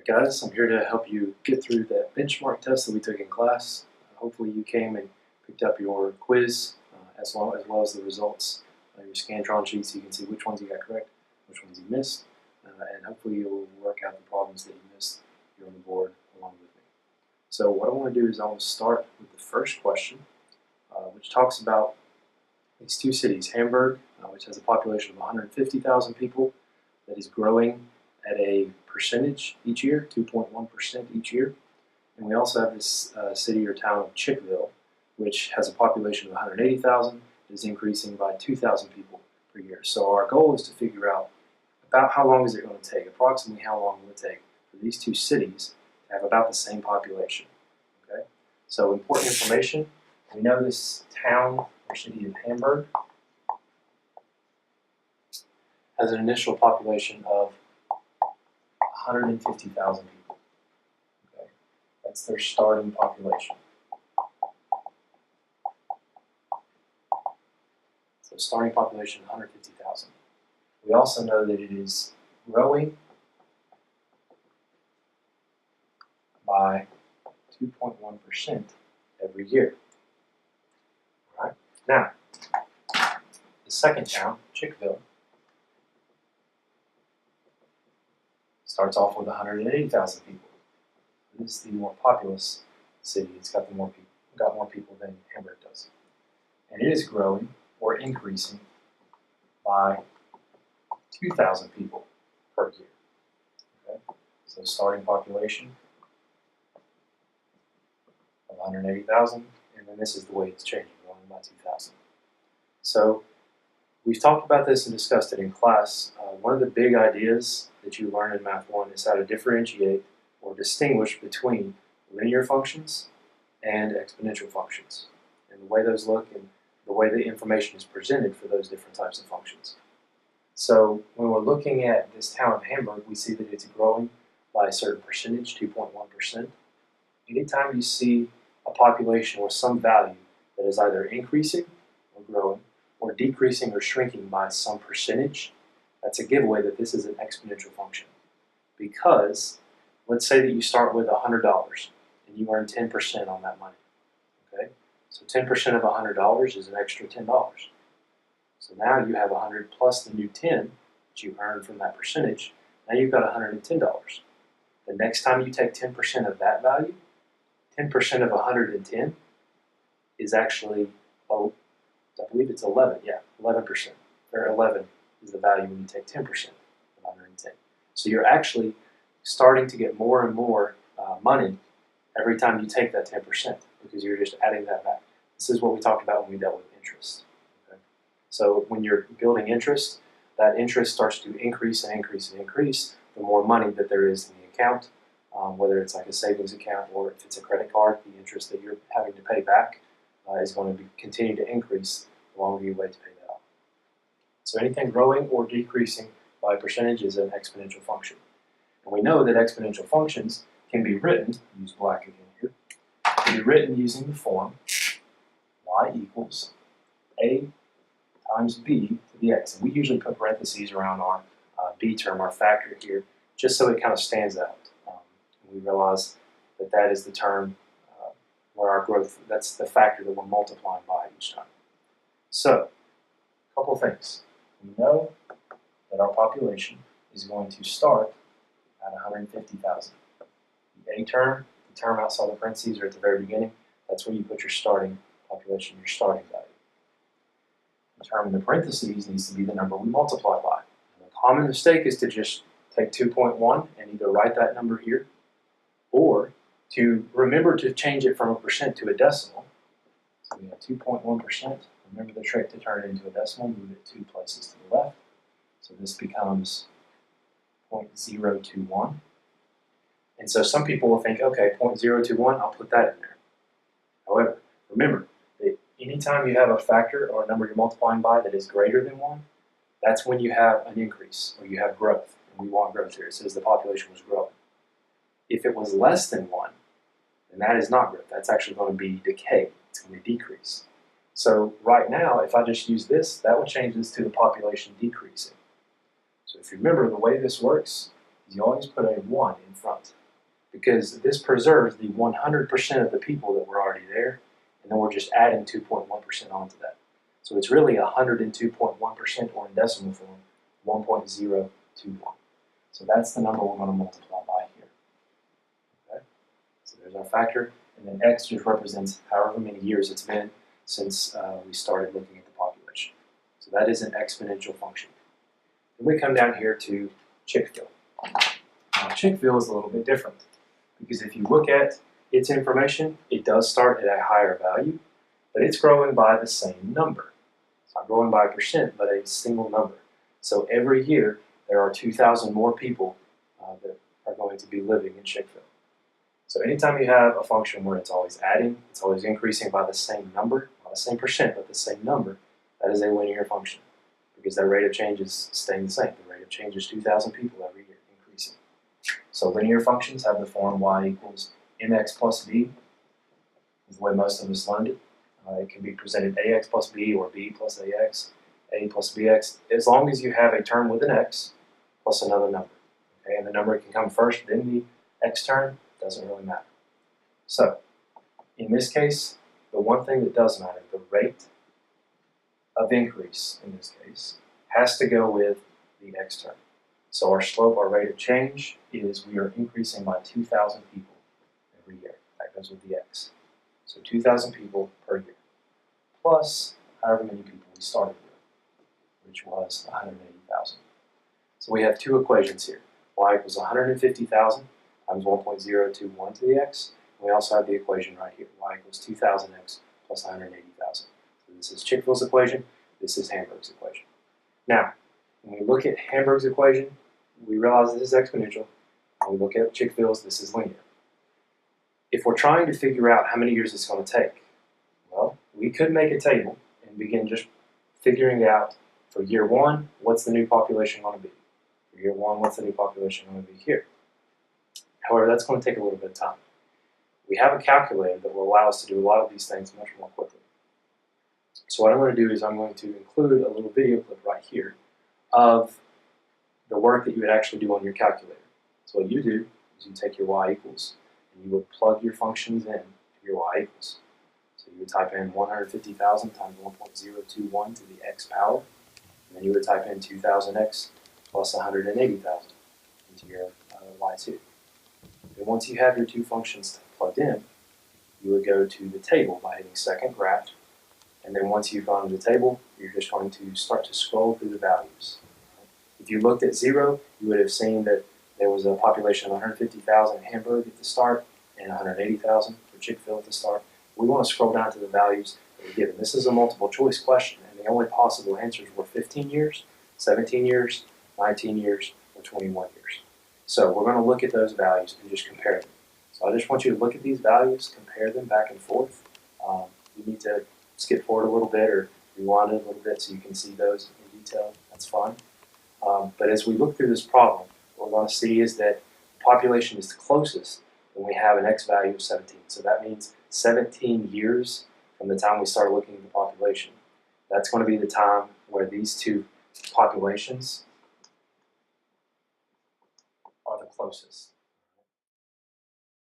guys, I'm here to help you get through that benchmark test that we took in class. Hopefully you came and picked up your quiz as well as the results, your Scantron sheet, so you can see which ones you got correct, which ones you missed, and hopefully you'll work out the problems that you missed here on the board along with me. So what I want to do is I want to start with the first question, which talks about these two cities, Hamburg, which has a population of 150,000 people, that is growing at a percentage each year, 2.1% each year. And we also have this city or town of Chickville, which has a population of 180,000, is increasing by 2,000 people per year. So our goal is to figure out about how long is it going to take, approximately how long will it take for these two cities to have about the same population. Okay? So important information, we know this town or city of Hamburg has an initial population of 150,000 people. Okay? That's their starting population. So starting population 150,000. We also know that it is growing by 2.1% every year. All right? Now, the second town, Chickville, starts off with 180,000 people. This is the more populous city. It's got more people than Hamburg does. And it is growing or increasing by 2,000 people per year. Okay? So starting population of 180,000, and then this is the way it's changing, growing by 2,000. So we've talked about this and discussed it in class. One of the big ideas that you learn in Math 1 is how to differentiate or distinguish between linear functions and exponential functions, and the way those look and the way the information is presented for those different types of functions. So when we're looking at this town of Hamburg, we see that it's growing by a certain percentage, 2.1%. Anytime you see a population with some value that is either increasing or growing, or decreasing or shrinking by some percentage, that's a giveaway that this is an exponential function. Because let's say that you start with $100 and you earn 10% on that money. Okay? So 10% of $100 is an extra $10. So now you have 100 plus the new 10 that you earned from that percentage. Now you've got $110. The next time you take 10% of that value, 10% of 110 is actually, I believe it's 11, yeah, 11%. Or 11 is the value when you take 10% of 110. So you're actually starting to get more and more money every time you take that 10% because you're just adding that back. This is what we talked about when we dealt with interest. Okay? So when you're building interest, that interest starts to increase and increase and increase the more money that there is in the account, whether it's like a savings account or if it's a credit card, the interest that you're having to pay back is going to continue to increase the longer you wait to pay that off. So anything growing or decreasing by a percentage is an exponential function. And we know that exponential functions can be written, use black again here, can be written using the form y equals a times b to the x. And we usually put parentheses around our b term, our factor here, just so it kind of stands out. We realize that that is the term where our growth, that's the factor that we're multiplying by each time. So, a couple things. We know that our population is going to start at 150,000. The A term, the term outside the parentheses or at the very beginning, that's where you put your starting population, your starting value. The term in the parentheses needs to be the number we multiply by. And the common mistake is to just take 2.1 and either write that number here or to remember to change it from a percent to a decimal. So we have 2.1%. Remember the trick to turn it into a decimal, move it 2 places to the left. So this becomes 0.021. And so some people will think, okay, 0.021, I'll put that in there. However, remember that anytime you have a factor or a number you're multiplying by that is greater than 1, that's when you have an increase or you have growth. And we want growth here. It says the population was growing. If it was less than 1, then that is not growth. That's actually going to be decay. It's going to decrease. So right now, if I just use this, that would change this to the population decreasing. So if you remember, the way this works is you always put a 1 in front, because this preserves the 100% of the people that were already there, and then we're just adding 2.1% onto that. So it's really 102.1%, or in decimal form, 1.021. So that's the number we're going to multiply by here. Okay? So there's our factor, and then x just represents however many years it's been since we started looking at the population. So that is an exponential function. Then we come down here to Chick-fil. Now Chick-fil is a little bit different, because if you look at its information, it does start at a higher value, but it's growing by the same number. It's not growing by a percent, but a single number. So every year, there are 2,000 more people that are going to be living in Chick-fil. So anytime you have a function where it's always adding, it's always increasing by the same number, not the same percent, but the same number, that is a linear function, because that rate of change is staying the same. The rate of change is 2,000 people every year, increasing. So linear functions have the form y equals mx plus b, is the way most of us learned it. It can be presented ax plus b or b plus ax, a plus bx, as long as you have a term with an x plus another number. Okay? And the number can come first, then the x term, doesn't really matter. So, in this case, the one thing that does matter, the rate of increase, in this case, has to go with the x term. So our slope, our rate of change, is we are increasing by 2,000 people every year. That goes with the x. So 2,000 people per year, plus however many people we started with, which was 180,000. So we have two equations here. Y equals 150,000 times 1.021 to the x. And we also have the equation right here. Y equals 2,000x plus 180,000. So this is Chick-fil's equation. This is Hamburg's equation. Now, when we look at Hamburg's equation, we realize this is exponential. When we look at Chick-fil's, this is linear. If we're trying to figure out how many years it's going to take, well, we could make a table and begin just figuring out for year one, what's the new population going to be? For year one, what's the new population going to be here? However, that's going to take a little bit of time. We have a calculator that will allow us to do a lot of these things much more quickly. So what I'm going to do is I'm going to include a little video clip right here of the work that you would actually do on your calculator. So what you do is you take your y equals, and you would plug your functions in to your y equals. So you would type in 150,000 times 1.021 to the x power, and then you would type in 2,000x plus 180,000 into your y2. And once you have your two functions plugged in, you would go to the table by hitting second graph, and then once you've gone to the table, you're just going to start to scroll through the values. If you looked at 0, you would have seen that there was a population of 150,000 at Hamburg at the start and 180,000 for Chick-fil at the start. We want to scroll down to the values that are given. This is a multiple choice question, and the only possible answers were 15 years, 17 years, 19 years, or 21 years. So we're going to look at those values and just compare them. So I just want you to look at these values, compare them back and forth. You need to skip forward a little bit or rewind it a little bit so you can see those in detail. That's fine. But as we look through this problem, what we're going to see is that the population is the closest when we have an x value of 17. So that means 17 years from the time we start looking at the population. That's going to be the time where these two populations are the closest.